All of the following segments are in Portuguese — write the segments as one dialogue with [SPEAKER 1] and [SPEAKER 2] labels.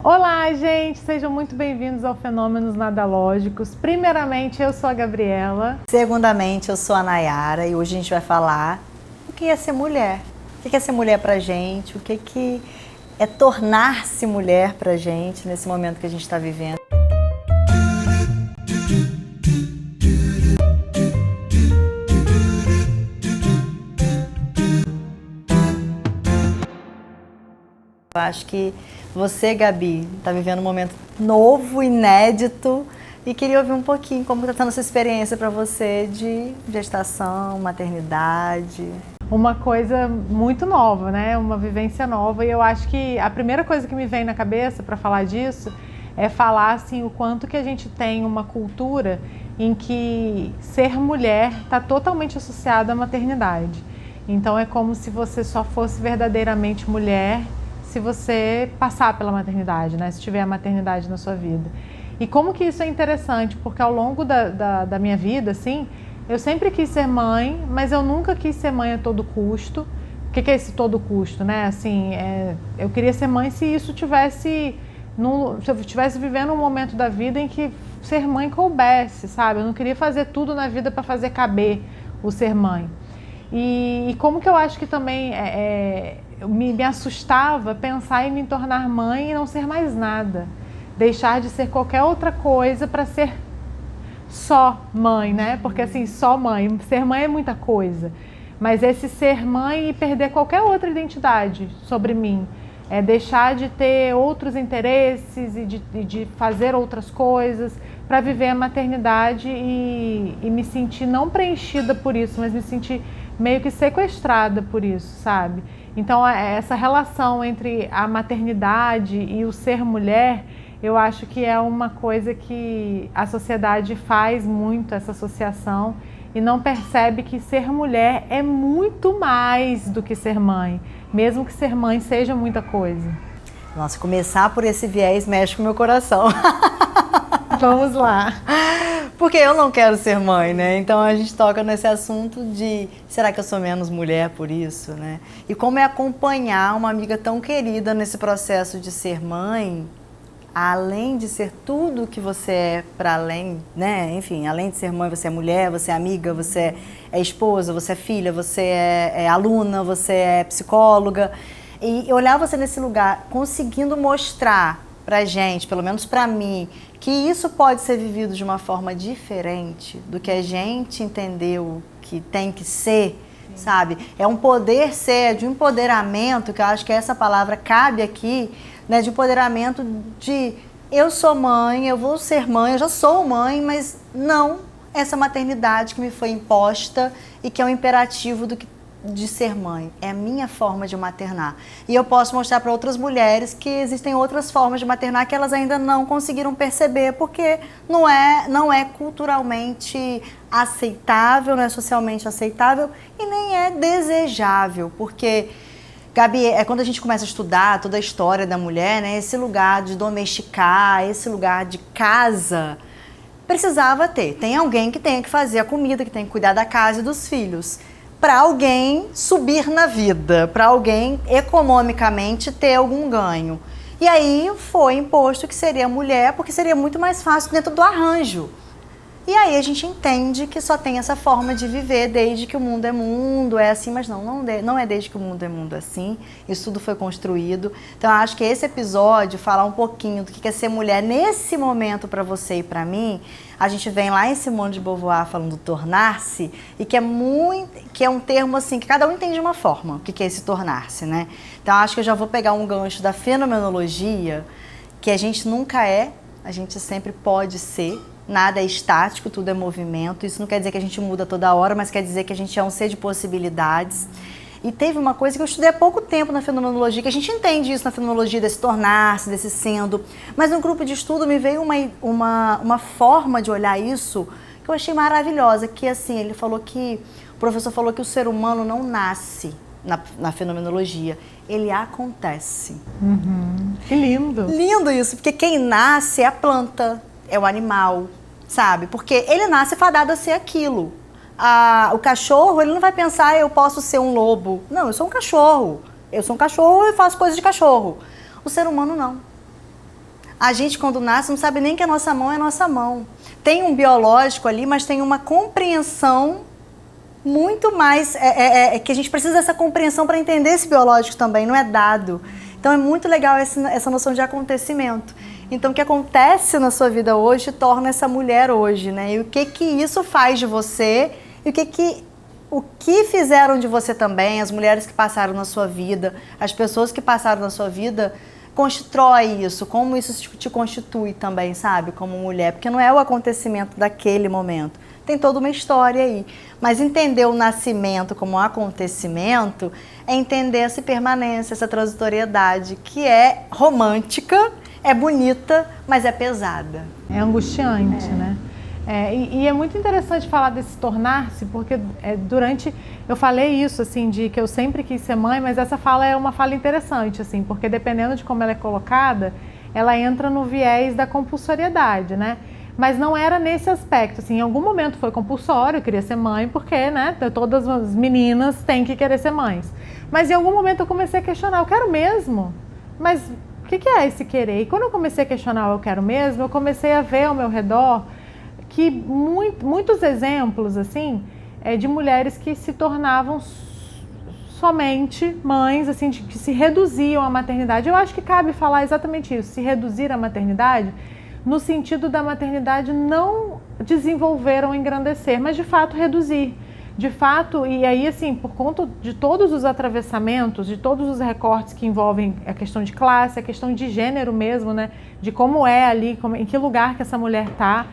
[SPEAKER 1] Olá, gente! Sejam muito bem-vindos ao Fenômenos Nadalógicos. Primeiramente, eu sou a Gabriela.
[SPEAKER 2] Segundamente, eu sou a Nayara e hoje a gente vai falar o que é ser mulher. O que é ser mulher pra gente, o que é tornar-se mulher pra gente nesse momento que a gente está vivendo. Eu acho que você, Gabi, está vivendo um momento novo, inédito, e queria ouvir um pouquinho como está sendo essa experiência para você de gestação, maternidade.
[SPEAKER 1] Uma coisa muito nova, né? Uma vivência nova. E eu acho que a primeira coisa que me vem na cabeça para falar disso é falar assim, o quanto que a gente tem uma cultura em que ser mulher está totalmente associado à maternidade. Então é como se você só fosse verdadeiramente mulher se você passar pela maternidade, né? Se tiver a maternidade na sua vida. E como que isso é interessante, porque ao longo da minha vida, assim, eu sempre quis ser mãe, mas eu nunca quis ser mãe a todo custo. O que é esse todo custo, né? Assim, eu queria ser mãe se isso tivesse, se eu estivesse vivendo um momento da vida em que ser mãe coubesse, sabe? Eu não queria fazer tudo na vida para fazer caber o ser mãe. E como que eu acho que também me assustava pensar em me tornar mãe e não ser mais nada. Deixar de ser qualquer outra coisa para ser só mãe, né? Porque assim, só mãe. Ser mãe é muita coisa. Mas esse ser mãe e perder qualquer outra identidade sobre mim. É deixar de ter outros interesses e de fazer outras coisas para viver a maternidade e me sentir não preenchida por isso, mas me sentir meio que sequestrada por isso, sabe? Então, essa relação entre a maternidade e o ser mulher, eu acho que é uma coisa que a sociedade faz muito, essa associação, e não percebe que ser mulher é muito mais do que ser mãe, mesmo que ser mãe seja muita coisa.
[SPEAKER 2] Nossa, começar por esse viés mexe com o meu coração.
[SPEAKER 1] Vamos lá.
[SPEAKER 2] Porque eu não quero ser mãe, né? Então a gente toca nesse assunto de será que eu sou menos mulher por isso, né? E como é acompanhar uma amiga tão querida nesse processo de ser mãe, além de ser tudo que você é para além, né? Enfim, além de ser mãe, você é mulher, você é amiga, você é esposa, você é filha, você é aluna, você é psicóloga. E olhar você nesse lugar, conseguindo mostrar pra gente, pelo menos pra mim, que isso pode ser vivido de uma forma diferente do que a gente entendeu que tem que ser, sabe? É um poder ser, de um empoderamento, que eu acho que essa palavra cabe aqui, né? De empoderamento de eu sou mãe, eu vou ser mãe, eu já sou mãe, mas não essa maternidade que me foi imposta e que é um imperativo de ser mãe. É a minha forma de maternar. E eu posso mostrar para outras mulheres que existem outras formas de maternar que elas ainda não conseguiram perceber, porque não é culturalmente aceitável, não é socialmente aceitável e nem é desejável, porque, Gabi, quando a gente começa a estudar toda a história da mulher, né, esse lugar de domesticar, esse lugar de casa, precisava ter. Tem alguém que tenha que fazer a comida, que tenha que cuidar da casa e dos filhos, para alguém subir na vida, para alguém economicamente ter algum ganho. E aí foi imposto que seria mulher, porque seria muito mais fácil dentro do arranjo. E aí a gente entende que só tem essa forma de viver desde que o mundo é mundo, é assim, mas não é desde que o mundo é mundo assim, isso tudo foi construído. Então eu acho que esse episódio, falar um pouquinho do que é ser mulher nesse momento para você e para mim, a gente vem lá em Simone de Beauvoir falando do tornar-se, e que é um termo assim, que cada um entende de uma forma, o que é esse tornar-se, né? Então eu acho que eu já vou pegar um gancho da fenomenologia, que a gente nunca é, a gente sempre pode ser. Nada é estático, tudo é movimento. Isso não quer dizer que a gente muda toda hora, mas quer dizer que a gente é um ser de possibilidades. E teve uma coisa que eu estudei há pouco tempo na fenomenologia, que a gente entende isso na fenomenologia, desse tornar-se, desse sendo. Mas no grupo de estudo me veio uma forma de olhar isso que eu achei maravilhosa, que assim, o professor falou que o ser humano não nasce na fenomenologia, ele acontece.
[SPEAKER 1] Que lindo!
[SPEAKER 2] Lindo isso, porque quem nasce é a planta, é o animal, sabe? Porque ele nasce fadado a ser aquilo. O cachorro, ele não vai pensar, eu posso ser um lobo. Não, eu sou um cachorro. Eu sou um cachorro e faço coisas de cachorro. O ser humano não. A gente, quando nasce, não sabe nem que a nossa mão é a nossa mão. Tem um biológico ali, mas tem uma compreensão muito mais... que a gente precisa dessa compreensão para entender esse biológico também, não é dado. Então é muito legal essa noção de acontecimento. Então o que acontece na sua vida hoje torna essa mulher hoje, né? E o que isso faz de você e o que fizeram de você também, as mulheres que passaram na sua vida, as pessoas que passaram na sua vida, constrói isso, como isso te constitui também, sabe, como mulher, porque não é o acontecimento daquele momento, tem toda uma história aí, mas entender o nascimento como um acontecimento é entender essa permanência, essa transitoriedade, que é romântica, é bonita, mas é pesada.
[SPEAKER 1] É angustiante, né? E é muito interessante falar desse tornar-se, porque eu falei isso, assim, de que eu sempre quis ser mãe, mas essa fala é uma fala interessante, assim, porque dependendo de como ela é colocada, ela entra no viés da compulsoriedade, né? Mas não era nesse aspecto, assim, em algum momento foi compulsório, eu queria ser mãe, porque, né, todas as meninas têm que querer ser mães. Mas em algum momento eu comecei a questionar, eu quero mesmo? Mas o que é esse querer? E quando eu comecei a questionar, eu quero mesmo, eu comecei a ver ao meu redor que muitos exemplos, assim, de mulheres que se tornavam somente mães, assim, que se reduziam à maternidade. Eu acho que cabe falar exatamente isso, se reduzir à maternidade, no sentido da maternidade não desenvolver ou engrandecer, mas de fato reduzir. De fato, e aí assim, por conta de todos os atravessamentos, de todos os recortes que envolvem a questão de classe, a questão de gênero mesmo, né? De como é ali, em que lugar que essa mulher está,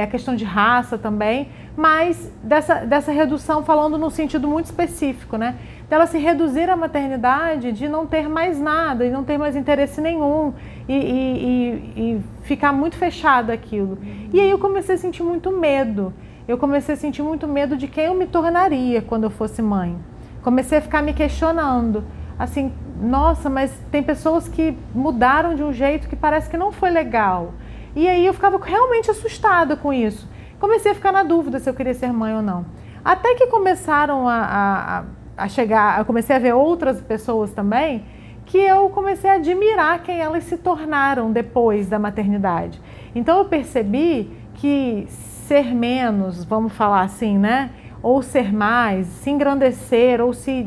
[SPEAKER 1] a questão de raça também, mas dessa redução falando num sentido muito específico, né? Dela se reduzir à maternidade, de não ter mais nada, e não ter mais interesse nenhum, e ficar muito fechado aquilo. E aí eu comecei a sentir muito medo. Eu comecei a sentir muito medo de quem eu me tornaria quando eu fosse mãe. Comecei a ficar me questionando, assim, nossa, mas tem pessoas que mudaram de um jeito que parece que não foi legal. E aí eu ficava realmente assustada com isso. Comecei a ficar na dúvida se eu queria ser mãe ou não. Até que começaram a chegar, eu comecei a ver outras pessoas também, que eu comecei a admirar quem elas se tornaram depois da maternidade. Então eu percebi que ser menos, vamos falar assim, né? Ou ser mais, se engrandecer ou se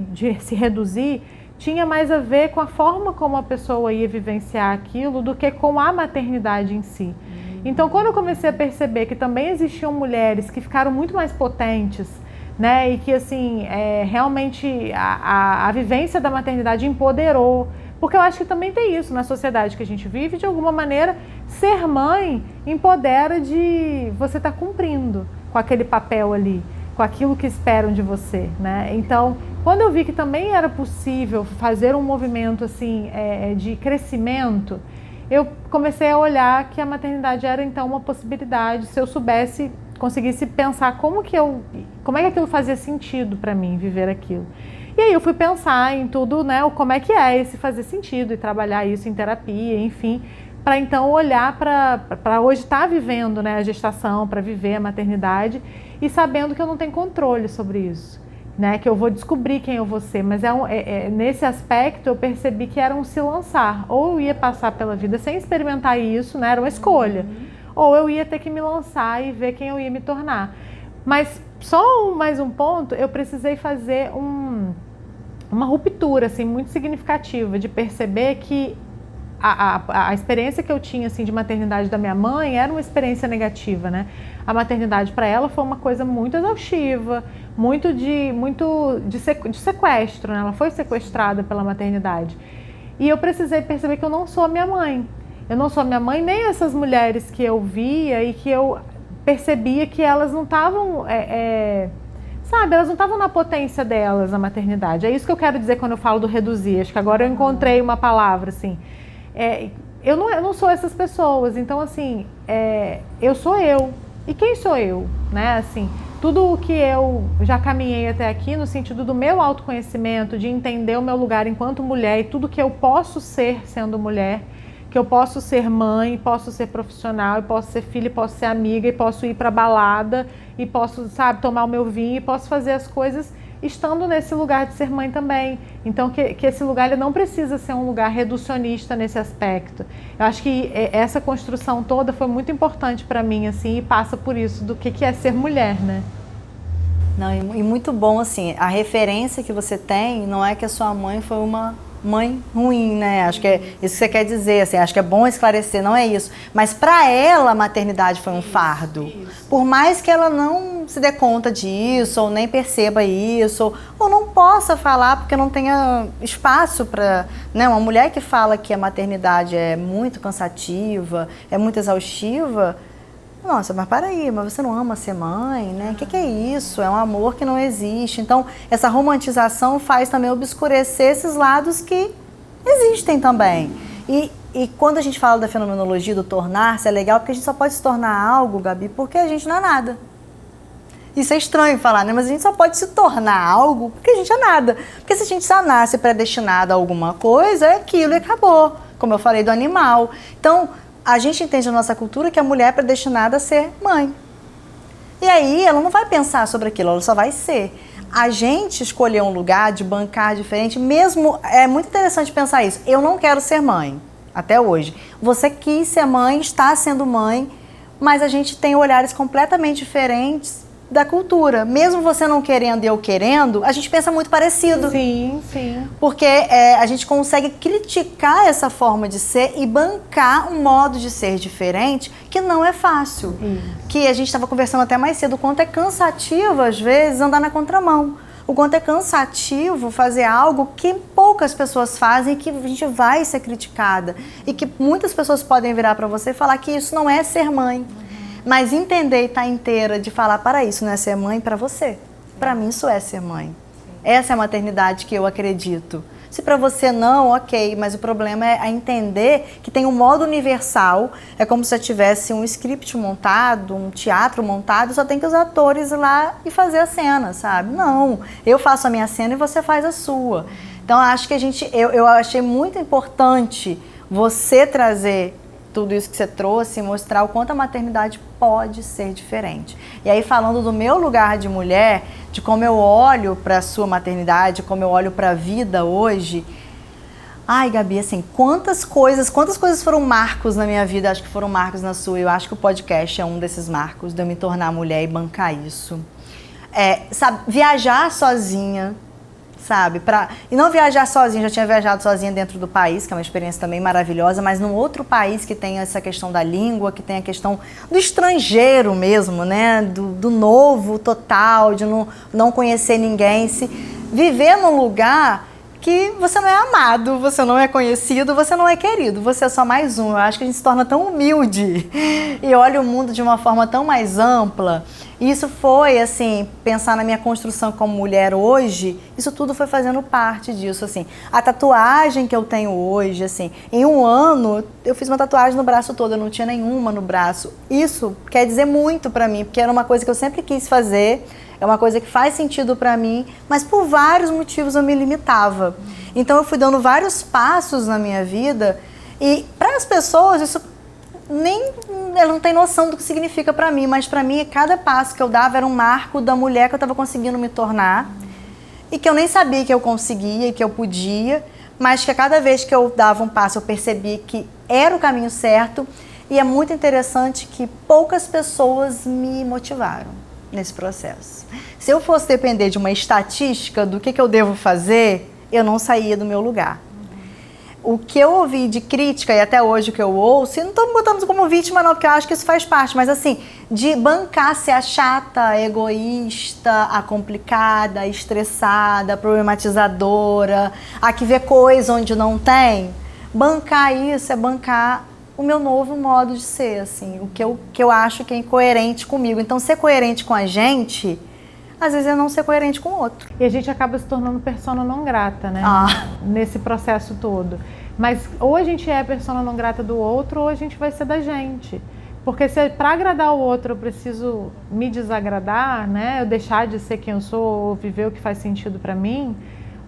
[SPEAKER 1] reduzir, tinha mais a ver com a forma como a pessoa ia vivenciar aquilo do que com a maternidade em si. Então, quando eu comecei a perceber que também existiam mulheres que ficaram muito mais potentes, né, e que assim, realmente a vivência da maternidade empoderou, porque eu acho que também tem isso na sociedade que a gente vive, de alguma maneira, ser mãe empodera de você estar cumprindo com aquele papel ali, com aquilo que esperam de você, né? Então, quando eu vi que também era possível fazer um movimento assim, de crescimento, eu comecei a olhar que a maternidade era então uma possibilidade, se eu conseguisse pensar como é que aquilo fazia sentido para mim, viver aquilo. E aí eu fui pensar em tudo, né, como é que é esse fazer sentido e trabalhar isso em terapia, enfim, para então olhar para hoje estar vivendo, né, a gestação, para viver a maternidade e sabendo que eu não tenho controle sobre isso, né, que eu vou descobrir quem eu vou ser, mas nesse aspecto eu percebi que era um se lançar, ou eu ia passar pela vida sem experimentar isso, né, era uma escolha, ou eu ia ter que me lançar e ver quem eu ia me tornar. Mas só mais um ponto, eu precisei fazer uma ruptura assim, muito significativa de perceber que a experiência que eu tinha assim, de maternidade da minha mãe era uma experiência negativa, né? A maternidade para ela foi uma coisa muito exaustiva, muito de sequestro, né? Ela foi sequestrada pela maternidade. E eu precisei perceber que eu não sou a minha mãe. Eu não sou a minha mãe, nem essas mulheres que eu via e que eu percebia que elas não estavam, sabe, elas não estavam na potência delas na maternidade. É isso que eu quero dizer quando eu falo do reduzir. Acho que agora eu encontrei uma palavra, assim. Eu não sou essas pessoas, então assim, eu sou eu. E quem sou eu? Né? Assim, tudo o que eu já caminhei até aqui no sentido do meu autoconhecimento, de entender o meu lugar enquanto mulher e tudo que eu posso ser sendo mulher, que eu posso ser mãe, posso ser profissional, e posso ser filha, e posso ser amiga, e posso ir para balada, e posso, sabe, tomar o meu vinho, e posso fazer as coisas estando nesse lugar de ser mãe também. Então, que esse lugar ele não precisa ser um lugar reducionista nesse aspecto. Eu acho que essa construção toda foi muito importante para mim, assim, e passa por isso, do que é ser mulher, né?
[SPEAKER 2] Não, e muito bom, assim, a referência que você tem não é que a sua mãe foi uma mãe ruim, né? Acho que é isso que você quer dizer, assim, acho que é bom esclarecer, não é isso. Mas para ela a maternidade foi um fardo. Isso. Por mais que ela não se dê conta disso, ou nem perceba isso, ou não possa falar porque não tenha espaço para, né? Uma mulher que fala que a maternidade é muito cansativa, é muito exaustiva. Nossa, mas para aí, mas você não ama ser mãe, né? O que é isso? É um amor que não existe. Então, essa romantização faz também obscurecer esses lados que existem também. E quando a gente fala da fenomenologia do tornar-se, é legal porque a gente só pode se tornar algo, Gabi, porque a gente não é nada. Isso é estranho falar, né? Mas a gente só pode se tornar algo porque a gente é nada. Porque se a gente só nasce predestinado a alguma coisa, é aquilo e acabou. Como eu falei do animal. Então, a gente entende na nossa cultura que a mulher é predestinada a ser mãe. E aí ela não vai pensar sobre aquilo, ela só vai ser. A gente escolher um lugar de bancar diferente, mesmo, é muito interessante pensar isso. Eu não quero ser mãe, até hoje. Você quis ser mãe, está sendo mãe, mas a gente tem olhares completamente diferentes da cultura. Mesmo você não querendo e eu querendo, a gente pensa muito parecido.
[SPEAKER 1] Sim, sim.
[SPEAKER 2] Porque a gente consegue criticar essa forma de ser e bancar um modo de ser diferente que não é fácil. Que a gente estava conversando até mais cedo, o quanto é cansativo, às vezes, andar na contramão. O quanto é cansativo fazer algo que poucas pessoas fazem e que a gente vai ser criticada. E que muitas pessoas podem virar para você e falar que isso não é ser mãe. Mas entender e estar inteira de falar, para isso não é ser mãe para você. Para mim isso é ser mãe. Essa é a maternidade que eu acredito. Se para você não, ok, mas o problema é entender que tem um modo universal, é como se eu tivesse um script montado, um teatro montado, só tem que os atores ir lá e fazer a cena, sabe? Não, eu faço a minha cena e você faz a sua. Então acho que eu achei muito importante você trazer tudo isso que você trouxe, mostrar o quanto a maternidade pode ser diferente. E aí, falando do meu lugar de mulher, de como eu olho para a sua maternidade, como eu olho para a vida hoje. Ai, Gabi, assim, quantas coisas foram marcos na minha vida, acho que foram marcos na sua. Eu acho que o podcast é um desses marcos, de eu me tornar mulher e bancar isso. Sabe, viajar sozinha, sabe? E não viajar sozinha, já tinha viajado sozinha dentro do país, que é uma experiência também maravilhosa, mas num outro país que tem essa questão da língua, que tem a questão do estrangeiro mesmo, né? Do novo total, de não conhecer ninguém, viver num lugar que você não é amado, você não é conhecido, você não é querido, você é só mais um. Eu acho que a gente se torna tão humilde e olha o mundo de uma forma tão mais ampla. E isso foi, assim, pensar na minha construção como mulher hoje, isso tudo foi fazendo parte disso, assim. A tatuagem que eu tenho hoje, assim, em um ano eu fiz uma tatuagem no braço todo, eu não tinha nenhuma no braço. Isso quer dizer muito pra mim, porque era uma coisa que eu sempre quis fazer, é uma coisa que faz sentido pra mim, mas por vários motivos eu me limitava. Então eu fui dando vários passos na minha vida e para as pessoas isso ela não tem noção do que significa pra mim, mas pra mim cada passo que eu dava era um marco da mulher que eu estava conseguindo me tornar e que eu nem sabia que eu conseguia e que eu podia, mas que a cada vez que eu dava um passo eu percebia que era o caminho certo. E é muito interessante que poucas pessoas me motivaram nesse processo. Se eu fosse depender de uma estatística do que eu devo fazer, eu não saía do meu lugar. O que eu ouvi de crítica, e até hoje o que eu ouço, e não estou me botando como vítima não, porque eu acho que isso faz parte, mas assim, de bancar ser a chata, a egoísta, a complicada, a estressada, a problematizadora, a que vê coisa onde não tem, bancar isso é bancar o meu novo modo de ser, assim, o que eu acho que é incoerente comigo. Então, ser coerente com a gente, às vezes é não ser coerente com o outro.
[SPEAKER 1] E a gente acaba se tornando persona não grata, né? Nesse processo todo. Mas ou a gente é persona não grata do outro, ou a gente vai ser da gente. Porque se para agradar o outro eu preciso me desagradar, né? Eu deixar de ser quem eu sou, ou viver o que faz sentido para mim,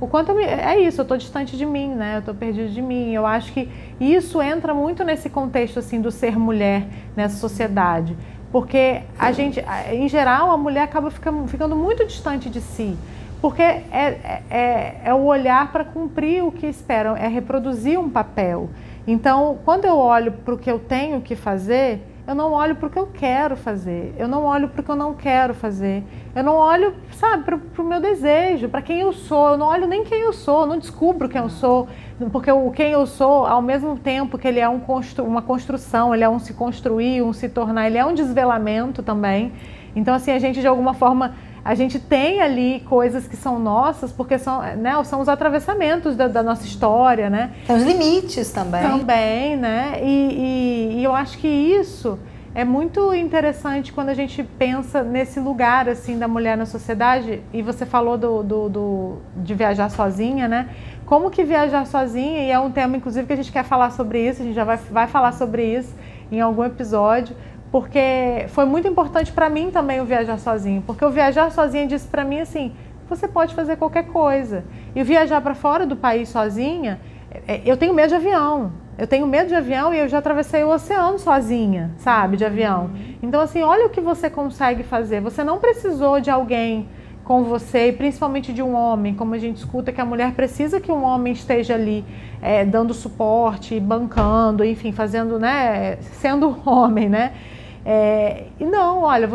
[SPEAKER 1] o quanto é isso, eu tô distante de mim, né? Eu tô perdido de mim. Eu acho que isso entra muito nesse contexto assim do ser mulher nessa sociedade. Porque a gente, em geral, a mulher acaba ficando muito distante de si. Porque é o olhar para cumprir o que esperam, é reproduzir um papel. Então, quando eu olho para o que eu tenho que fazer, eu não olho para o que eu quero fazer, eu não olho para o que eu não quero fazer, eu não olho, sabe, para o meu desejo, para quem eu sou, eu não olho nem quem eu sou, eu não descubro quem eu sou, porque quem eu sou, ao mesmo tempo que ele é uma construção, ele é um se construir, um se tornar, ele é um desvelamento também. Então, assim, a gente de alguma forma, a gente tem ali coisas que são nossas, porque são, né, são os atravessamentos da nossa história, né?
[SPEAKER 2] Tem os limites também.
[SPEAKER 1] Também, né? E eu acho que isso é muito interessante quando a gente pensa nesse lugar, assim, da mulher na sociedade. E você falou de viajar sozinha, né? Como que viajar sozinha, e é um tema, inclusive, que a gente quer falar sobre isso, a gente já vai falar sobre isso em algum episódio, porque foi muito importante para mim também o viajar sozinho, porque o viajar sozinha disse para mim assim, você pode fazer qualquer coisa. E o viajar para fora do país sozinha, eu tenho medo de avião. Eu tenho medo de avião e eu já atravessei o oceano sozinha, sabe, de avião. Então, assim, olha o que você consegue fazer. Você não precisou de alguém com você, e principalmente de um homem, como a gente escuta que a mulher precisa que um homem esteja ali dando suporte, bancando, enfim, fazendo, né, sendo homem, né? E não, olha,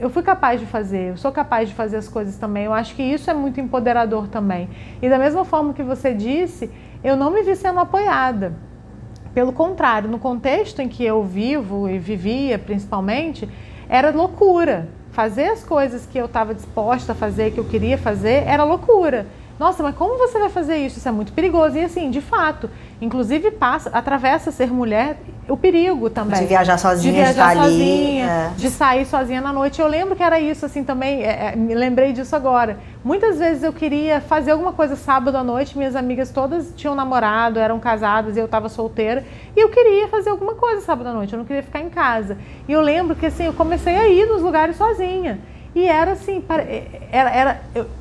[SPEAKER 1] eu fui capaz de fazer, eu sou capaz de fazer as coisas também. Eu acho que isso é muito empoderador também. E da mesma forma que você disse, eu não me vi sendo apoiada. Pelo contrário, no contexto em que eu vivo e vivia principalmente, era loucura. Fazer as coisas que eu estava disposta a fazer, que eu queria fazer, era loucura. Nossa, mas como você vai fazer isso? Isso é muito perigoso. E assim, de fato, inclusive atravessa ser mulher o perigo também.
[SPEAKER 2] De viajar sozinha,
[SPEAKER 1] de viajar
[SPEAKER 2] sozinha,
[SPEAKER 1] de sair sozinha na noite. Eu lembro que era isso assim também, me lembrei disso agora. Muitas vezes eu queria fazer alguma coisa sábado à noite, minhas amigas todas tinham namorado, eram casadas e eu estava solteira. E eu queria fazer alguma coisa sábado à noite, eu não queria ficar em casa. E eu lembro que assim, eu comecei a ir nos lugares sozinha. E era assim,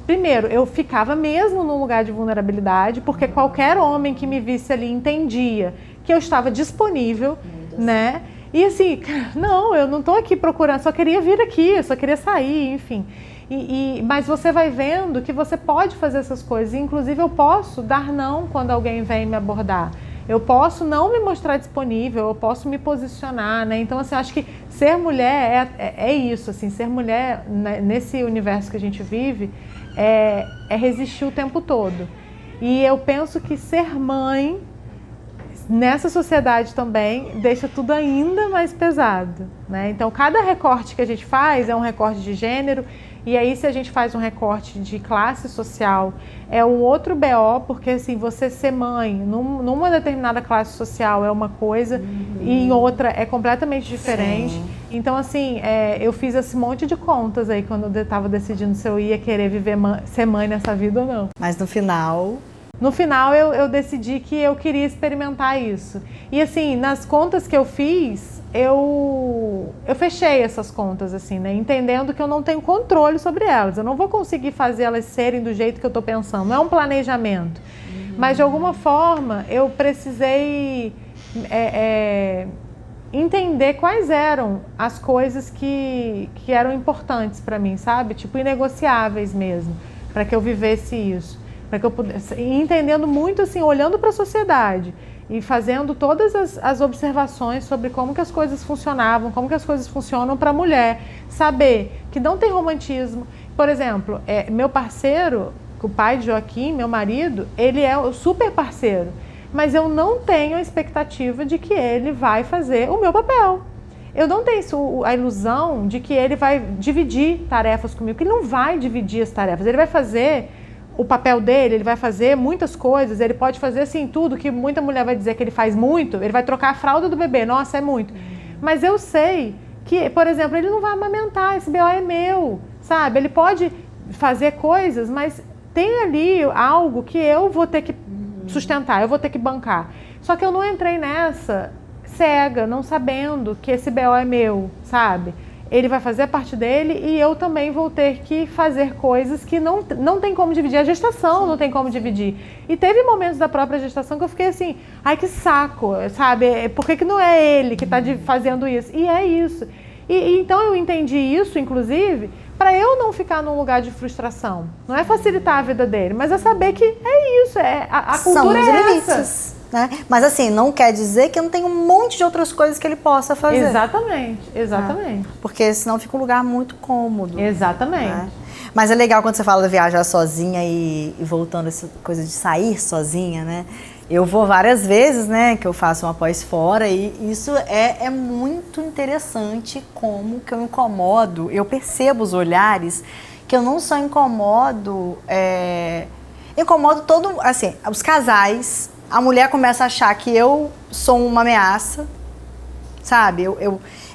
[SPEAKER 1] primeiro, eu ficava mesmo num lugar de vulnerabilidade, porque qualquer homem que me visse ali entendia que eu estava disponível, né? E assim, não, eu não estou aqui procurando, só queria vir aqui, só queria sair, enfim. Mas você vai vendo que você pode fazer essas coisas, inclusive eu posso dar não quando alguém vem me abordar. Eu posso não me mostrar disponível, eu posso me posicionar, né? Então, assim, acho que ser mulher é isso, assim, ser mulher nesse universo que a gente vive é resistir o tempo todo. E eu penso que ser mãe, nessa sociedade também, deixa tudo ainda mais pesado, né? Então, cada recorte que a gente faz é um recorte de gênero, e aí se a gente faz um recorte de classe social, é um outro BO, porque assim, você ser mãe numa determinada classe social é uma coisa, e em outra é completamente diferente. Sim. Então, assim, eu fiz esse monte de contas aí quando eu estava decidindo se eu ia querer ser mãe nessa vida ou não.
[SPEAKER 2] Mas no final...
[SPEAKER 1] No final, eu decidi que eu queria experimentar isso. E assim, nas contas que eu fiz, eu fechei essas contas, assim, né? Entendendo que eu não tenho controle sobre elas. Eu não vou conseguir fazer elas serem do jeito que eu estou pensando. Não é um planejamento. Mas, de alguma forma, eu precisei entender quais eram as coisas que eram importantes para mim, sabe? Tipo, inegociáveis mesmo, para que eu vivesse isso. Para que eu pudesse, entendendo muito assim, olhando para a sociedade e fazendo todas as observações sobre como que as coisas funcionavam, como que as coisas funcionam para a mulher, saber que não tem romantismo. Por exemplo, meu parceiro, o pai de Joaquim, meu marido, ele é o super parceiro, mas eu não tenho a expectativa de que ele vai fazer o meu papel. Eu não tenho a ilusão de que ele vai dividir tarefas comigo, que ele não vai dividir as tarefas, ele vai fazer o papel dele, ele vai fazer muitas coisas, ele pode fazer assim tudo que muita mulher vai dizer que ele faz muito, ele vai trocar a fralda do bebê, nossa, é muito. Mas eu sei que, por exemplo, ele não vai amamentar, esse BO é meu, sabe? Ele pode fazer coisas, mas tem ali algo que eu vou ter que sustentar, eu vou ter que bancar. Só que eu não entrei nessa cega, não sabendo que esse BO é meu, sabe? Ele vai fazer a parte dele e eu também vou ter que fazer coisas que não tem como dividir. A gestação não tem como dividir. E teve momentos da própria gestação que eu fiquei assim, ai que saco, sabe? Por que não é ele que está fazendo isso? E é isso. E então eu entendi isso, inclusive, para eu não ficar num lugar de frustração. Não é facilitar a vida dele, mas é saber que é isso, a cultura
[SPEAKER 2] São os
[SPEAKER 1] é
[SPEAKER 2] limites,
[SPEAKER 1] essa.
[SPEAKER 2] né? Mas assim, não quer dizer que não tem um monte de outras coisas que ele possa fazer.
[SPEAKER 1] Exatamente.
[SPEAKER 2] Porque senão fica um lugar muito cômodo.
[SPEAKER 1] Exatamente.
[SPEAKER 2] Né? Mas é legal quando você fala de viajar sozinha e voltando essa coisa de sair sozinha, né? Eu vou várias vezes, né, que eu faço uma pós fora e isso é muito interessante como que eu incomodo, eu percebo os olhares que eu não só incomodo, incomodo todo, assim, os casais, a mulher começa a achar que eu sou uma ameaça, sabe?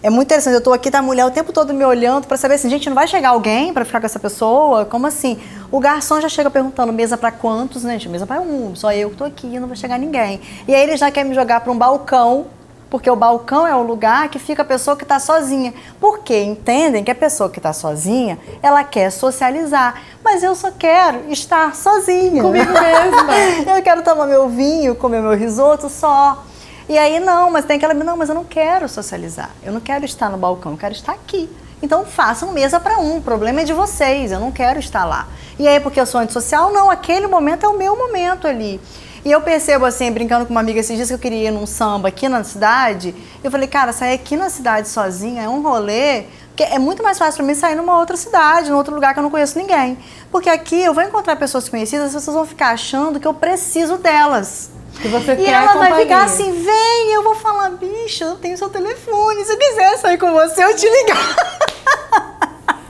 [SPEAKER 2] É muito interessante, eu tô aqui, tá a mulher o tempo todo me olhando pra saber assim, gente, não vai chegar alguém pra ficar com essa pessoa? Como assim? O garçom já chega perguntando, mesa pra quantos, né? Mesa pra um, só eu que tô aqui, não vai chegar ninguém. E aí ele já quer me jogar pra um balcão, porque o balcão é o lugar que fica a pessoa que tá sozinha. Porque entendem que a pessoa que tá sozinha, ela quer socializar. Mas eu só quero estar sozinha.
[SPEAKER 1] Comigo mesma.
[SPEAKER 2] Eu quero tomar meu vinho, comer meu risoto só. E aí, não, mas tem aquela... Não, mas eu não quero socializar. Eu não quero estar no balcão, eu quero estar aqui. Então, façam mesa para um. O problema é de vocês, eu não quero estar lá. E aí, porque eu sou antissocial? Não, aquele momento é o meu momento ali. E eu percebo, assim, brincando com uma amiga esses dias que eu queria ir num samba aqui na cidade. Eu falei, cara, sair aqui na cidade sozinha é um rolê... Porque é muito mais fácil para mim sair numa outra cidade, num outro lugar que eu não conheço ninguém. Porque aqui eu vou encontrar pessoas conhecidas, as pessoas vão ficar achando que eu preciso delas.
[SPEAKER 1] Que você
[SPEAKER 2] e
[SPEAKER 1] quer
[SPEAKER 2] ela
[SPEAKER 1] companhia.
[SPEAKER 2] vai ficar assim, vem, eu vou falar, bicha, eu tenho seu telefone, se eu quiser sair com você, eu te ligar.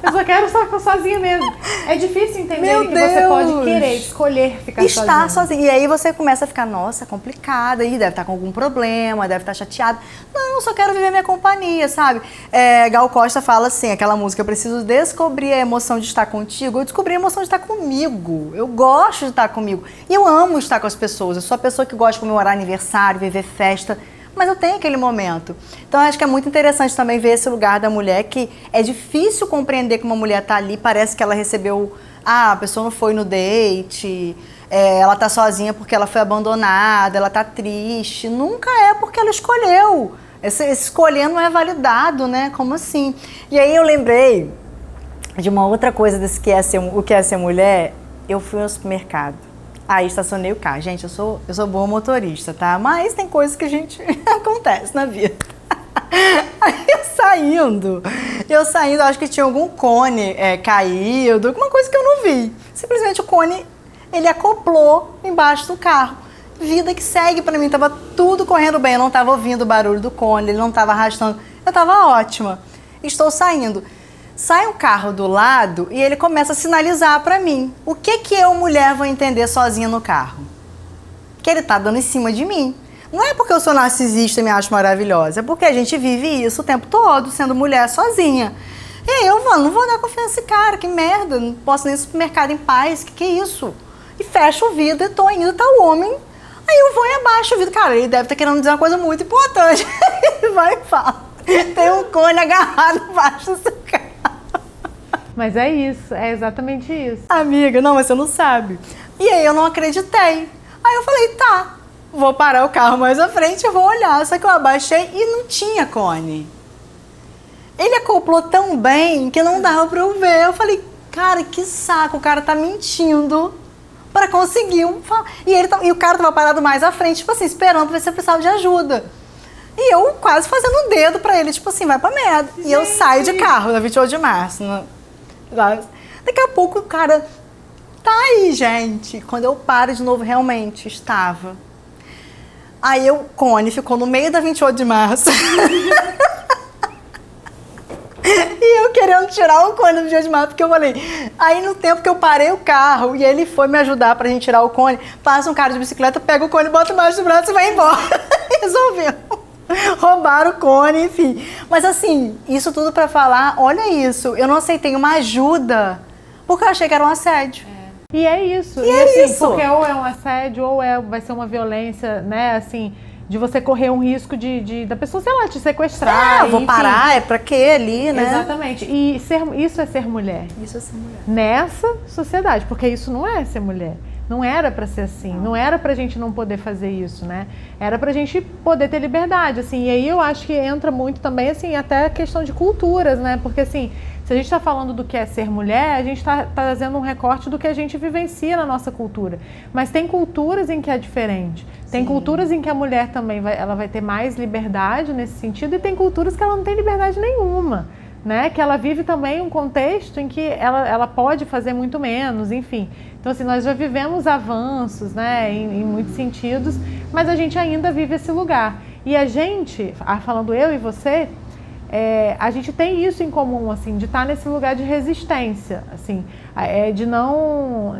[SPEAKER 1] Eu só quero estar sozinha mesmo. É difícil entender
[SPEAKER 2] Meu
[SPEAKER 1] que
[SPEAKER 2] Deus.
[SPEAKER 1] você pode querer, escolher ficar
[SPEAKER 2] Estar sozinha. E aí você começa a ficar, nossa, complicada, e deve estar com algum problema, deve estar chateada. Não, só quero viver minha companhia, sabe? Gal Costa fala assim, aquela música, eu preciso descobrir a emoção de estar contigo. Eu descobri a emoção de estar comigo. Eu gosto de estar comigo. E eu amo estar com as pessoas. Eu sou a pessoa que gosta de comemorar aniversário, viver festa. Mas eu tenho aquele momento. Então, eu acho que é muito interessante também ver esse lugar da mulher, que é difícil compreender que uma mulher tá ali, parece que ela recebeu... a pessoa não foi no date, ela tá sozinha porque ela foi abandonada, ela tá triste. Nunca é porque ela escolheu. Esse escolher não é validado, né? Como assim? E aí eu lembrei de uma outra coisa desse o que é ser mulher. Eu fui ao supermercado. Aí estacionei o carro. Gente, eu sou boa motorista, tá? Mas tem coisas que a gente acontece na vida. Aí eu saindo, acho que tinha algum cone caído, alguma coisa que eu não vi. Simplesmente o cone, ele acoplou embaixo do carro. Vida que segue pra mim, tava tudo correndo bem, eu não tava ouvindo o barulho do cone, ele não tava arrastando, eu tava ótima. Estou saindo. Sai um carro do lado e ele começa a sinalizar pra mim. O que eu, mulher, vou entender sozinha no carro? Que ele tá dando em cima de mim. Não é porque eu sou narcisista e me acho maravilhosa, é porque a gente vive isso o tempo todo, sendo mulher sozinha. E aí eu não vou dar confiança nesse cara, que merda, não posso nem ir no supermercado em paz, que é isso? E fecho o vidro e tô indo, tá o homem. Aí eu vou e abaixo o vidro. Cara, ele deve estar querendo dizer uma coisa muito importante. Ele vai e fala, tem um cone agarrado embaixo do seu carro.
[SPEAKER 1] Mas é isso, é exatamente isso.
[SPEAKER 2] Amiga, não, mas você não sabe. E aí eu não acreditei. Aí eu falei, tá, vou parar o carro mais à frente e vou olhar. Só que eu abaixei e não tinha cone. Ele acoplou tão bem que não dava pra eu ver. Eu falei, cara, que saco, o cara tá mentindo pra conseguir e o cara tava parado mais à frente, tipo assim, esperando ver se eu precisava de ajuda. E eu quase fazendo um dedo pra ele, tipo assim, vai pra merda. Gente. E eu saio de carro na 28 de março. Daqui a pouco o cara tá aí, gente. Quando eu paro de novo, realmente estava. Aí o cone ficou no meio da 28 de março. E eu querendo tirar o cone do 28 de março, porque eu falei... Aí no tempo que eu parei o carro e ele foi me ajudar pra gente tirar o cone, passa um cara de bicicleta, pega o cone, bota embaixo do braço e vai embora. Resolveu. Roubaram o cone, enfim. Mas assim, isso tudo pra falar, olha isso, eu não aceitei uma ajuda porque eu achei que era um assédio.
[SPEAKER 1] E é isso.
[SPEAKER 2] E
[SPEAKER 1] assim,
[SPEAKER 2] isso.
[SPEAKER 1] Porque ou é um assédio ou vai ser uma violência, né, assim, de você correr um risco da pessoa, sei lá, te sequestrar.
[SPEAKER 2] Eu vou parar, é pra quê ali, né?
[SPEAKER 1] Exatamente. E isso é ser mulher.
[SPEAKER 2] Isso é ser mulher.
[SPEAKER 1] Nessa sociedade, porque isso não é ser mulher. Não era pra ser assim, não era pra gente não poder fazer isso, né? Era pra gente poder ter liberdade, assim. E aí eu acho que entra muito também, assim, até a questão de culturas, né? Porque, assim, Se a gente está falando do que é ser mulher, a gente está trazendo um recorte do que a gente vivencia na nossa cultura. Mas tem culturas em que é diferente. Tem culturas em que a mulher também ela vai ter mais liberdade nesse sentido, e tem culturas que ela não tem liberdade nenhuma, né? Que ela vive também um contexto em que ela pode fazer muito menos, enfim. Então, assim, nós já vivemos avanços, né, em muitos sentidos, mas a gente ainda vive esse lugar. E a gente, falando eu e você, a gente tem isso em comum, assim, de estar nesse lugar de resistência, assim, de não,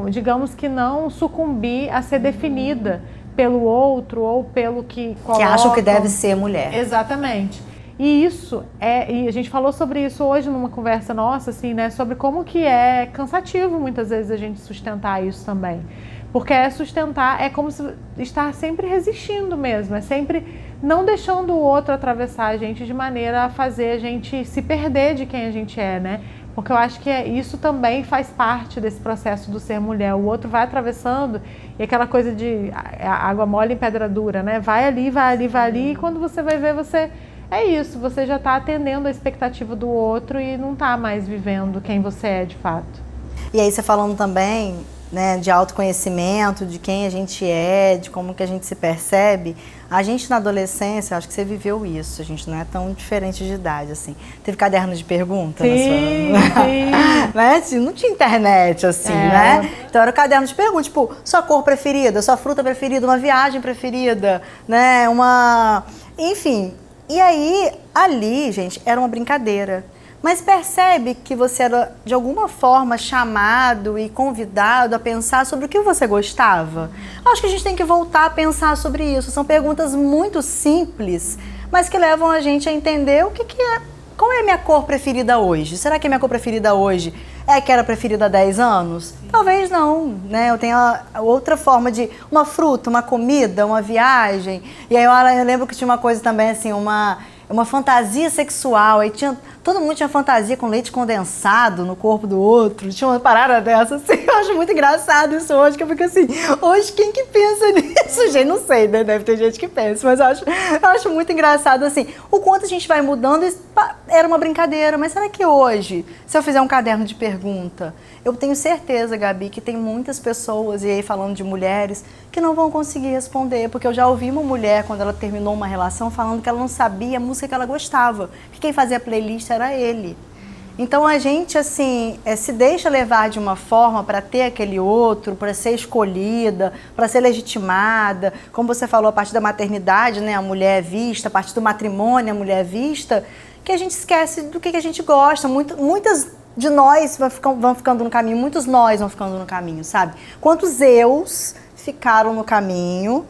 [SPEAKER 1] digamos que não sucumbir a ser definida pelo outro ou pelo que colocam.
[SPEAKER 2] Que acham que deve ser mulher.
[SPEAKER 1] Exatamente. E isso e a gente falou sobre isso hoje numa conversa nossa, assim, né, sobre como que é cansativo muitas vezes a gente sustentar isso também. Porque sustentar é como se estar sempre resistindo mesmo, é sempre não deixando o outro atravessar a gente de maneira a fazer a gente se perder de quem a gente é, né? Porque eu acho que isso também faz parte desse processo do ser mulher. O outro vai atravessando e aquela coisa de água mole em pedra dura, né? Vai ali, vai ali, vai ali, e quando você vai ver, é isso, você já está atendendo a expectativa do outro e não está mais vivendo quem você é de fato.
[SPEAKER 2] E aí você falando também, né, de autoconhecimento, de quem a gente é, de como que a gente se percebe, a gente na adolescência, acho que você viveu isso, a gente não é tão diferente de idade, assim. Teve caderno de pergunta?
[SPEAKER 1] Sim,
[SPEAKER 2] na sua...
[SPEAKER 1] sim.
[SPEAKER 2] Né? Assim, não tinha internet, assim, né? Então era o caderno de pergunta, tipo, sua cor preferida, sua fruta preferida, uma viagem preferida, né, enfim. E aí, ali, gente, era uma brincadeira. Mas percebe que você era, de alguma forma, chamado e convidado a pensar sobre o que você gostava? Acho que a gente tem que voltar a pensar sobre isso. São perguntas muito simples, mas que levam a gente a entender o que é. Qual é a minha cor preferida hoje? Será que a minha cor preferida hoje é a que era preferida há 10 anos? Talvez não, né? Eu tenho outra forma de uma fruta, uma comida, uma viagem. E aí eu lembro que tinha uma coisa também, assim, uma fantasia sexual. Aí todo mundo tinha fantasia com leite condensado no corpo do outro. Tinha uma parada dessa, assim. Eu acho muito engraçado isso hoje, que eu fico assim, hoje quem que pensa nisso? Gente, não sei, né? Deve ter gente que pensa, mas eu acho muito engraçado, assim, o quanto a gente vai mudando. Era uma brincadeira, mas será que hoje, se eu fizer um caderno de pergunta, eu tenho certeza, Gabi, que tem muitas pessoas, e aí falando de mulheres, que não vão conseguir responder, porque eu já ouvi uma mulher, quando ela terminou uma relação, falando que ela não sabia a música que ela gostava, que quem fazia a playlist era ele. Então a gente, assim, se deixa levar de uma forma para ter aquele outro, para ser escolhida, para ser legitimada, como você falou, a partir da maternidade, né, a mulher é vista, a partir do matrimônio, a mulher é vista, que a gente esquece do que a gente gosta. Muitas de nós vão ficando no caminho, muitos nós vão ficando no caminho, sabe? Quantos eus ficaram no caminho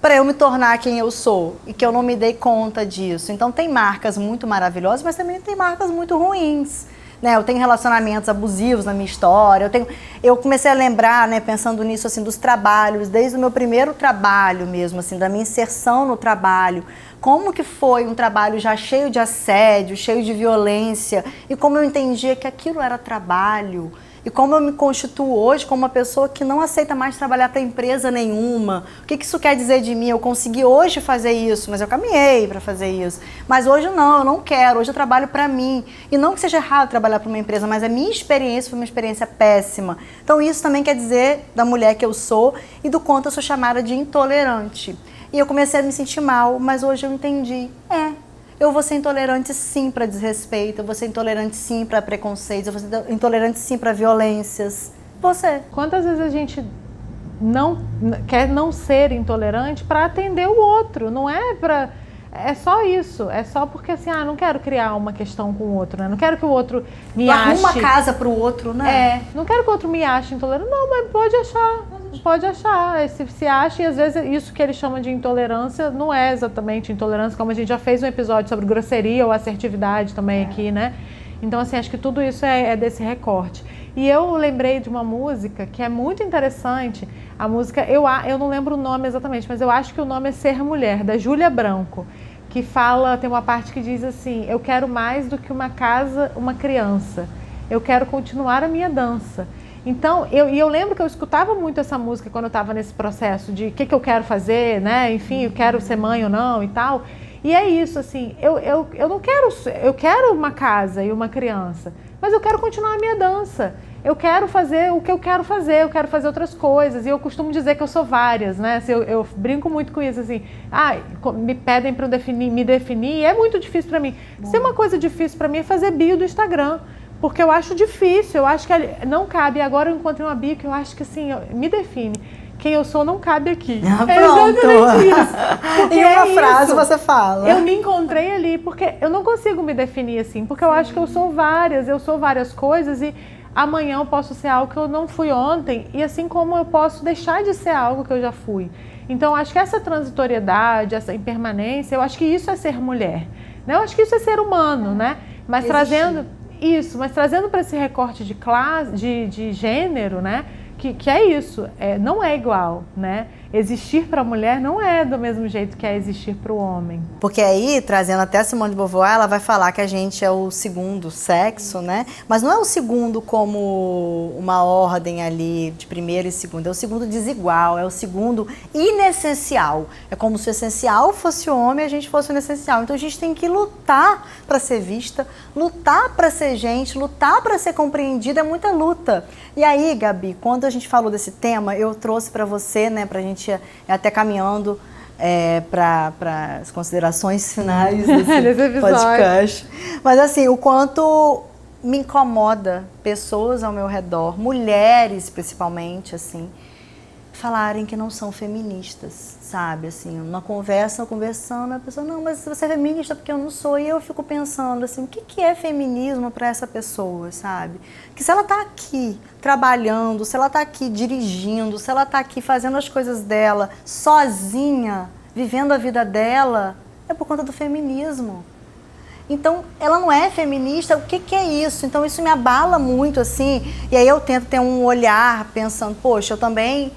[SPEAKER 2] para eu me tornar quem eu sou e que eu não me dei conta disso. Então tem marcas muito maravilhosas, mas também tem marcas muito ruins, né? Eu tenho relacionamentos abusivos na minha história, eu comecei a lembrar, né, pensando nisso, assim, dos trabalhos, desde o meu primeiro trabalho mesmo, assim, da minha inserção no trabalho, como que foi um trabalho já cheio de assédio, cheio de violência, e como eu entendia que aquilo era trabalho. E como eu me constituo hoje como uma pessoa que não aceita mais trabalhar para empresa nenhuma. O que isso quer dizer de mim? Eu consegui hoje fazer isso, mas eu caminhei para fazer isso. Mas hoje não, eu não quero. Hoje eu trabalho para mim. E não que seja errado trabalhar para uma empresa, mas a minha experiência foi uma experiência péssima. Então isso também quer dizer da mulher que eu sou e do quanto eu sou chamada de intolerante. E eu comecei a me sentir mal, mas hoje eu entendi. Eu vou ser intolerante sim para desrespeito, eu vou ser intolerante sim para preconceitos, eu vou ser intolerante sim para violências. Você.
[SPEAKER 1] Quantas vezes a gente quer não ser intolerante para atender o outro? Não é para... É só isso, é só porque assim, não quero criar uma questão com o outro, né? Não quero que o outro me ache...
[SPEAKER 2] Arruma uma casa pro outro, né?
[SPEAKER 1] Não quero que o outro me ache intolerante. Não, mas pode achar, se acha, e às vezes isso que ele chama de intolerância não é exatamente intolerância, como a gente já fez um episódio sobre grosseria ou assertividade também aqui, né? Então, assim, acho que tudo isso é desse recorte. E eu lembrei de uma música que é muito interessante, a música, eu não lembro o nome exatamente, mas eu acho que o nome é Ser Mulher, da Júlia Branco, que fala, tem uma parte que diz assim, eu quero mais do que uma casa, uma criança, eu quero continuar a minha dança. Então, eu lembro que eu escutava muito essa música quando eu estava nesse processo de o que eu quero fazer, né? Enfim, eu quero ser mãe ou não e tal. E é isso, assim, eu não quero, eu quero uma casa e uma criança, mas eu quero continuar a minha dança. Eu quero fazer o que eu quero fazer outras coisas. E eu costumo dizer que eu sou várias, né? Assim, eu brinco muito com isso, assim. Me pedem para me definir, e é muito difícil para mim. Se uma coisa difícil para mim é fazer bio do Instagram, porque eu acho difícil, eu acho que não cabe. Agora eu encontrei uma bio que eu acho que, assim, me define. Quem eu sou não cabe aqui.
[SPEAKER 2] É exatamente
[SPEAKER 1] isso.
[SPEAKER 2] Em uma frase você fala.
[SPEAKER 1] Eu me encontrei ali, porque eu não consigo me definir assim, porque eu acho que eu sou várias coisas e amanhã eu posso ser algo que eu não fui ontem, e assim como eu posso deixar de ser algo que eu já fui. Então, acho que essa transitoriedade, essa impermanência, eu acho que isso é ser mulher, né? Eu acho que isso é ser humano, né? Mas trazendo para esse recorte de classe, de gênero, né? Que é isso, não é igual, né? Existir para a mulher não é do mesmo jeito que é existir para o homem.
[SPEAKER 2] Porque aí, trazendo até a Simone de Beauvoir, ela vai falar que a gente é o segundo sexo, né? Mas não é o segundo como uma ordem ali de primeiro e segundo, é o segundo desigual, é o segundo inessencial. É como se o essencial fosse o homem e a gente fosse o inessencial. Então a gente tem que lutar para ser vista, lutar para ser gente, lutar para ser compreendida, é muita luta. E aí, Gabi, quando a gente falou desse tema, eu trouxe para você, né, pra gente até caminhando para as considerações finais desse podcast. Mas assim, o quanto me incomoda pessoas ao meu redor, mulheres principalmente, assim, falarem que não são feministas, sabe? Assim, uma conversa, conversando, a pessoa, não, mas você é feminista porque eu não sou. E eu fico pensando, assim, o que é feminismo para essa pessoa, sabe? Que se ela tá aqui trabalhando, se ela tá aqui dirigindo, se ela tá aqui fazendo as coisas dela, sozinha, vivendo a vida dela, é por conta do feminismo. Então, ela não é feminista, o que é isso? Então, isso me abala muito, assim, e aí eu tento ter um olhar pensando, poxa, eu também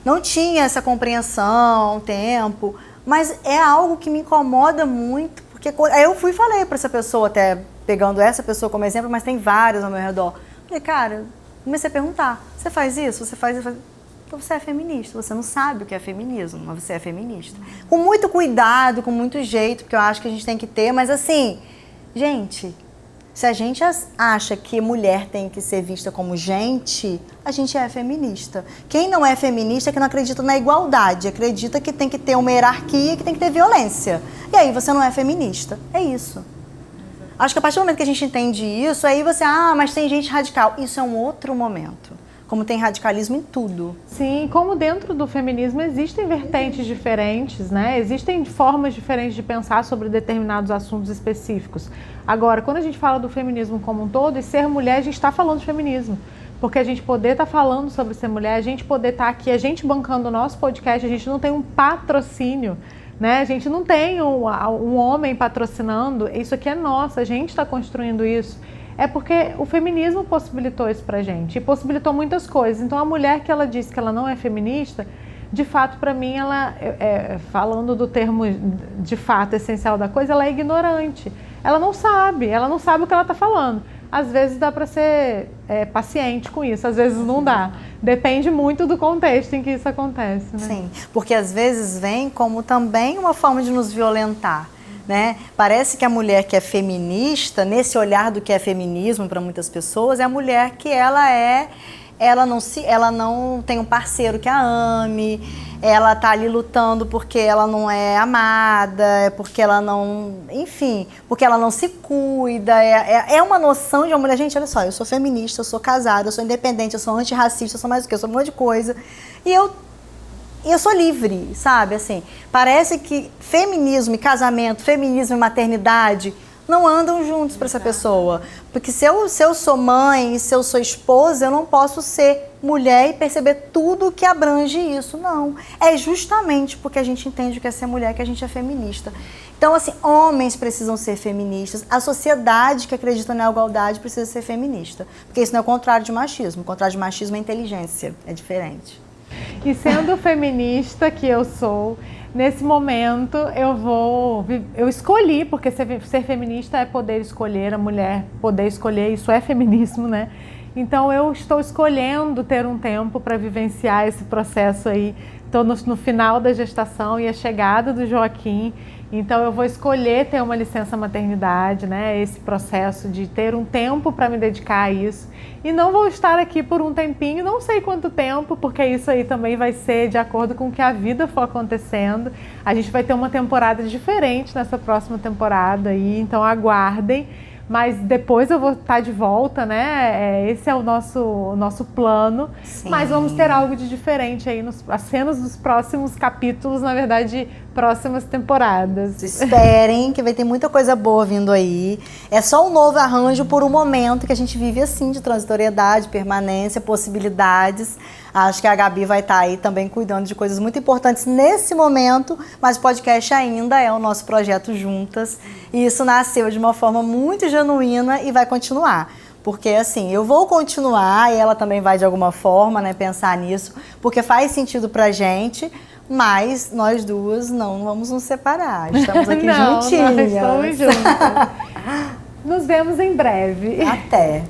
[SPEAKER 2] não tinha essa compreensão, tempo, mas é algo que me incomoda muito, porque aí eu fui e falei para essa pessoa, até pegando essa pessoa como exemplo, mas tem várias ao meu redor. Falei, cara, comecei a perguntar, você faz isso? Você faz isso? Então você é feminista, você não sabe o que é feminismo, mas você é feminista. Com muito cuidado, com muito jeito, porque eu acho que a gente tem que ter, mas assim, gente, se a gente acha que mulher tem que ser vista como gente, a gente é feminista. Quem não é feminista é que não acredita na igualdade, acredita que tem que ter uma hierarquia, que tem que ter violência. E aí você não é feminista. É isso. Acho que a partir do momento que a gente entende isso, aí você, mas tem gente radical. Isso é um outro momento. Como tem radicalismo em tudo.
[SPEAKER 1] Sim, como dentro do feminismo existem vertentes diferentes, né? Existem formas diferentes de pensar sobre determinados assuntos específicos. Agora, quando a gente fala do feminismo como um todo, e ser mulher, a gente está falando de feminismo. Porque a gente poder estar falando sobre ser mulher, a gente poder estar aqui, a gente bancando o nosso podcast, a gente não tem um patrocínio, né? A gente não tem um homem patrocinando, isso aqui é nosso, a gente está construindo isso. É porque o feminismo possibilitou isso pra gente, e possibilitou muitas coisas. Então a mulher que ela disse que ela não é feminista, de fato, para mim, ela, falando do termo de fato essencial da coisa, ela é ignorante. Ela não sabe o que ela está falando. Às vezes dá para ser paciente com isso, às vezes não dá. Depende muito do contexto em que isso acontece, né?
[SPEAKER 2] Sim, porque às vezes vem como também uma forma de nos violentar. Né? Parece que a mulher que é feminista, nesse olhar do que é feminismo para muitas pessoas, é a mulher que ela não tem um parceiro que a ame, ela tá ali lutando porque ela não é amada, porque ela não, enfim, porque ela não se cuida, é uma noção de uma mulher, gente, olha só, eu sou feminista, eu sou casada, eu sou independente, eu sou antirracista, eu sou mais o quê? Eu sou um monte de coisa, e eu sou livre, sabe, assim, parece que feminismo e casamento, feminismo e maternidade não andam juntos para essa pessoa, porque se eu sou mãe, se eu sou esposa, eu não posso ser mulher e perceber tudo que abrange isso, não, é justamente porque a gente entende o que é ser mulher que a gente é feminista. Então, assim, homens precisam ser feministas, a sociedade que acredita na igualdade precisa ser feminista, porque isso não é o contrário de machismo, o contrário de machismo é inteligência, é diferente.
[SPEAKER 1] E sendo feminista que eu sou, nesse momento eu escolhi, porque ser feminista é poder escolher, a mulher poder escolher, isso é feminismo, né? Então eu estou escolhendo ter um tempo para vivenciar esse processo aí. Estou no final da gestação e a chegada do Joaquim, Então eu vou escolher ter uma licença maternidade, né? Esse processo de ter um tempo para me dedicar a isso. E não vou estar aqui por um tempinho, não sei quanto tempo, porque isso aí também vai ser de acordo com o que a vida for acontecendo. A gente vai ter uma temporada diferente nessa próxima temporada aí, então aguardem. Mas depois eu vou estar de volta, né? Esse é o nosso plano. Sim. Mas vamos ter algo de diferente aí, as cenas dos próximos capítulos, na verdade, próximas temporadas.
[SPEAKER 2] Esperem, que vai ter muita coisa boa vindo aí. É só um novo arranjo por um momento que a gente vive assim, de transitoriedade, permanência, possibilidades. Acho que a Gabi vai estar aí também cuidando de coisas muito importantes nesse momento, mas o podcast ainda é o nosso projeto juntas. E isso nasceu de uma forma muito genuína e vai continuar. Porque assim, eu vou continuar e ela também vai de alguma forma, né, pensar nisso, porque faz sentido pra gente, mas nós duas não vamos nos separar. Estamos aqui
[SPEAKER 1] não,
[SPEAKER 2] juntinhas.
[SPEAKER 1] Nós estamos juntas. Nos vemos em breve.
[SPEAKER 2] Até.